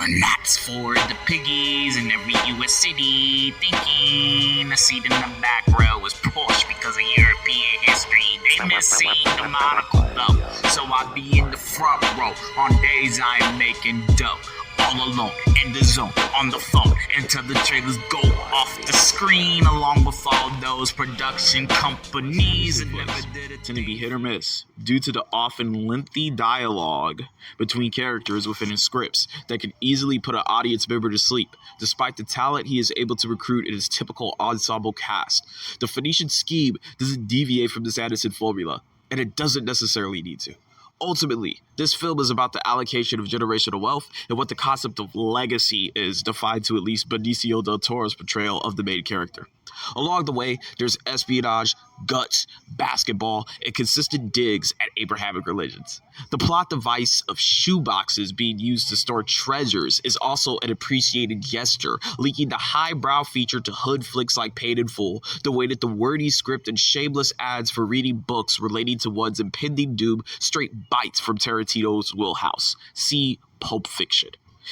And that's for the piggies in every US city thinking a seat in the back row is Porsche because of European history. They miss seeing the monocle though, so I be in the front row on days I'm making dough. All alone, in the zone, on the phone, until the trailers go off the screen, along with all those production companies that never did it. Tend to be hit or miss due to the often lengthy dialogue between characters within his scripts that can easily put an audience member to sleep, despite the talent he is able to recruit in his typical ensemble cast. The Phoenician scheme doesn't deviate from this Anderson formula, and it doesn't necessarily need to. Ultimately, this film is about the allocation of generational wealth and what the concept of legacy is, defined to at least Benicio del Toro's portrayal of the main character. Along the way, there's espionage, guts, basketball, and consistent digs at Abrahamic religions. The plot device of shoeboxes being used to store treasures is also an appreciated gesture, linking the highbrow feature to hood flicks like Paid in Full, the way that the wordy script and shameless ads for reading books relating to one's impending doom straight bites from Tarantino's wheelhouse. See Pulp Fiction.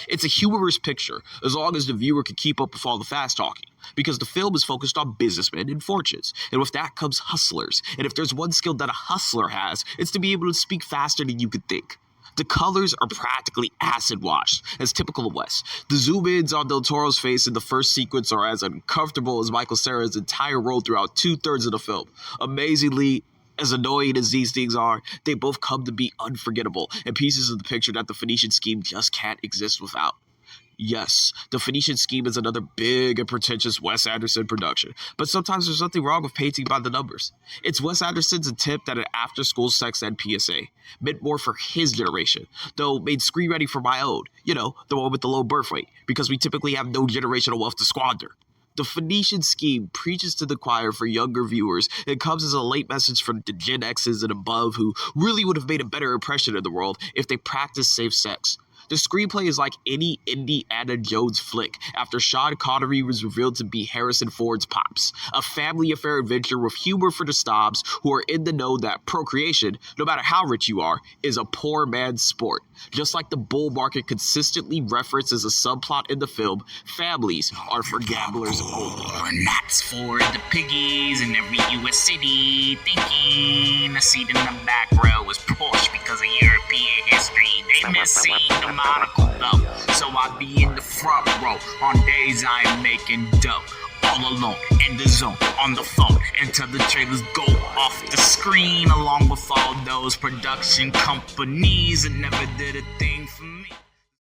It's a humorous picture, as long as the viewer can keep up with all the fast talking, because the film is focused on businessmen and fortunes, and with that comes hustlers, and if there's one skill that a hustler has, it's to be able to speak faster than you could think. The colors are practically acid washed, as typical of Wes. The zoom-ins on Del Toro's face in the first sequence are as uncomfortable as Michael Cera's entire role throughout 2/3 of the film. Amazingly, as annoying as these things are, they both come to be unforgettable and pieces of the picture that the Phoenician scheme just can't exist without. Yes, the Phoenician scheme is another big and pretentious Wes Anderson production, but sometimes there's nothing wrong with painting by the numbers. It's Wes Anderson's attempt at an after-school sex ed PSA, meant more for his generation, though made screen-ready for my own, the one with the low birth rate, because we typically have no generational wealth to squander. The Phoenician scheme preaches to the choir for younger viewers and comes as a late message for the Gen Xs and above who really would have made a better impression in the world if they practiced safe sex. The screenplay is like any Indiana Jones flick after Sean Connery was revealed to be Harrison Ford's pops. A family affair adventure with humor for the snobs who are in the know that procreation, no matter how rich you are, is a poor man's sport. Just like the bull market consistently references a subplot in the film, families are for gamblers only. And that's for the piggies in every US city thinking a seat in the back row is Porsche because of European history. They miss seeing the monocle though, so I be in the front row on days I'm making dough. All alone, in the zone, on the phone, until the trailers go off the screen, along with all those production companies that never did a thing for me.